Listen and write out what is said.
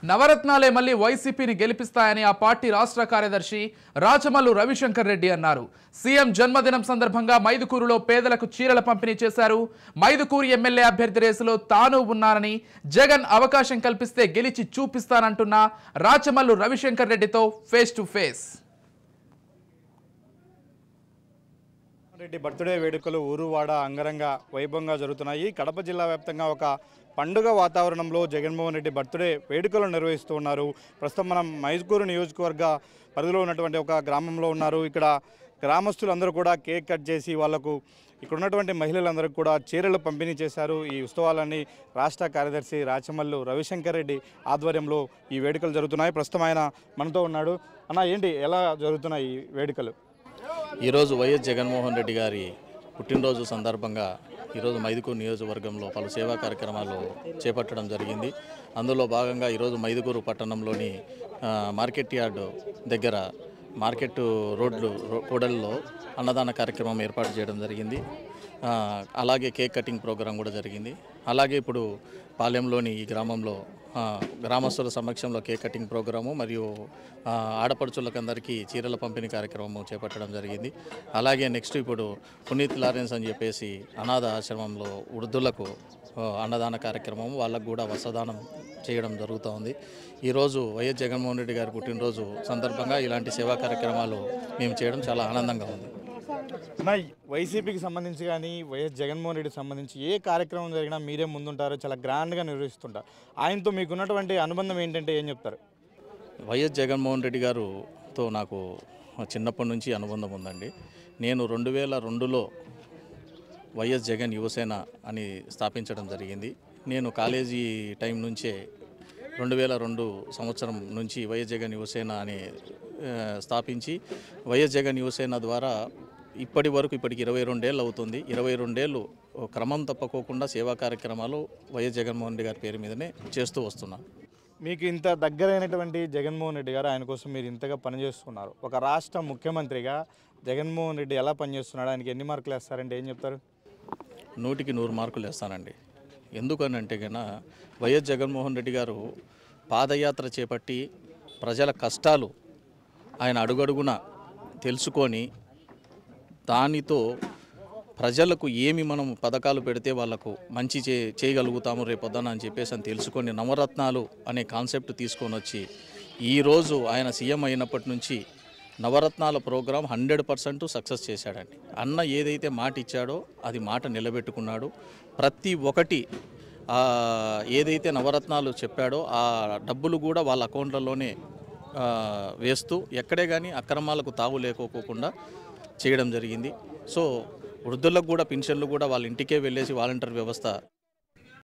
నవరత్నాలే మళ్లీ వైసీపీని గెలిపిస్తాయని ఆ పార్టీ రాష్ట్ర కార్యదర్శి రాచమల్లు రవిశంకర్ రెడ్డి అన్నారు. సీఎం జన్మదినం సందర్భంగా మైదుకూరులో పేదలకు చీరల పంపిణీ చేశారు. మైదుకూరు ఎమ్మెల్యే అభ్యర్థి రేసులో తాను ఉన్నానని, జగన్ అవకాశం కల్పిస్తే గెలిచి చూపిస్తానంటున్న రాచమల్లు రవిశంకర్ రెడ్డితో face to face. Reddy birthday వేడుకలు ఊరువాడ అంగరంగ వైభవంగా జరుగుతున్నాయి. కడప జిల్లా వ్యాప్తంగా ఒక పండుగ వాతావరణంలో జగన్మోహన్ రెడ్డి బర్త్డే వేడుకలు నిర్వహిస్తూ ఉన్నారు. ప్రస్తుతం మనం మైదుకూరు నియోజకవర్గ పరిధిలో ఉన్నటువంటి ఒక గ్రామంలో ఉన్నారు. ఇక్కడ గ్రామస్తులందరూ కూడా కేక్ కట్ చేసి వాళ్లకు ఇక్కడ ఉన్నటువంటి మహిళలందరికీ కూడా చీరలు పంపిణీ చేశారు. ఈ ఉత్సవాలన్నీ రాష్ట్ర కార్యదర్శి రాచమల్లు రవిశంకర్ రెడ్డి ఆధ్వర్యంలో ఈ వేడుకలు జరుగుతున్నాయి. ప్రస్తుతం ఆయన మనతో ఉన్నాడు. అన్న, ఏంటి ఎలా జరుగుతున్నాయి ఈ వేడుకలు? ఈరోజు వైఎస్ జగన్మోహన్ రెడ్డి గారి పుట్టినరోజు సందర్భంగా ఈరోజు మైదుకూరు నియోజకవర్గంలో పలు సేవా కార్యక్రమాలు చేపట్టడం జరిగింది. అందులో భాగంగా ఈరోజు మైదుకూరు పట్టణంలోని మార్కెట్ యార్డు దగ్గర మార్కెట్ రోడ్లు కూడల్లో అన్నదాన కార్యక్రమం ఏర్పాటు చేయడం జరిగింది. అలాగే కేక్ కటింగ్ ప్రోగ్రాం కూడా జరిగింది. అలాగే ఇప్పుడు పాలెంలోని ఈ గ్రామంలో గ్రామస్తుల సమక్షంలో కేక్ కటింగ్ ప్రోగ్రాము మరియు ఆడపడుచులకందరికీ చీరల పంపిణీ కార్యక్రమం చేపట్టడం జరిగింది. అలాగే నెక్స్ట్ ఇప్పుడు పునీత్ లారెన్స్ అని చెప్పేసి అనాథ ఆశ్రమంలో వృద్ధులకు అన్నదాన కార్యక్రమం, వాళ్ళకు కూడా వస్త్రదానం చేయడం జరుగుతూ. ఈరోజు వైఎస్ జగన్మోహన్ రెడ్డి గారి పుట్టినరోజు సందర్భంగా ఇలాంటి సేవా కార్యక్రమాలు మేము చేయడం చాలా ఆనందంగా ఉంది. వైసీపీకి సంబంధించి కానీ వైఎస్ జగన్మోహన్ రెడ్డికి సంబంధించి ఏ కార్యక్రమం జరిగినా మీరే ముందుంటారు, చాలా గ్రాండ్గా నిర్వహిస్తుంటారు. ఆయనతో మీకున్నటువంటి అనుబంధం ఏంటంటే ఏం చెప్తారు? వైఎస్ జగన్మోహన్ రెడ్డి గారుతో నాకు చిన్నప్పటి నుంచి అనుబంధం ఉందండి. నేను 2002లో వైఎస్ జగన్ యువసేన అని స్థాపించడం జరిగింది. నేను కాలేజీ టైం నుంచే 2002 సంవత్సరం నుంచి వైఎస్ జగన్ యువసేన అని స్థాపించి వైఎస్ జగన్ యువసేన ద్వారా ఇప్పటికి 22 ఏళ్ళు అవుతుంది. 22 ఏళ్ళు క్రమం తప్పకోకుండా సేవా కార్యక్రమాలు వైఎస్ జగన్మోహన్ రెడ్డి గారి పేరు మీదనే చేస్తూ వస్తున్నాను. మీకు ఇంత దగ్గరైనటువంటి జగన్మోహన్ రెడ్డి గారు, ఆయన కోసం మీరు ఇంతగా పనిచేస్తున్నారు. ఒక రాష్ట్ర ముఖ్యమంత్రిగా జగన్మోహన్ రెడ్డి ఎలా పనిచేస్తున్నాడు, ఆయనకి ఎన్ని మార్కులు వేస్తారంటే ఏం చెప్తారు? 100కి 100 మార్కులు వేస్తానండి. ఎందుకనంటే కన్నా వైఎస్ జగన్మోహన్ రెడ్డి గారు పాదయాత్ర చేపట్టి ప్రజల కష్టాలు ఆయన అడుగడుగున తెలుసుకొని దానితో ప్రజలకు ఏమి మనం పథకాలు పెడితే వాళ్లకు మంచి చేయగలుగుతాము రేపొద్దున అని చెప్పేసి అని తెలుసుకొని నవరత్నాలు అనే కాన్సెప్ట్ తీసుకొని వచ్చి ఈరోజు ఆయన సీఎం అయినప్పటి నుంచి నవరత్నాల ప్రోగ్రాం 100% సక్సెస్ చేశాడండి. అన్న ఏదైతే మాట ఇచ్చాడో అది మాట నిలబెట్టుకున్నాడు. ప్రతి ఒక్కటి ఏదైతే నవరత్నాలు చెప్పాడో ఆ డబ్బులు కూడా వాళ్ళ అకౌంట్లలోనే వేస్తూ ఎక్కడే కానీ అక్రమాలకు తావు లేకోకుండా చేయడం జరిగింది. సో వృద్ధులకు కూడా పెన్షన్లు కూడా వాళ్ళ ఇంటికే వెళ్ళేసి వాలంటీర్ వ్యవస్థ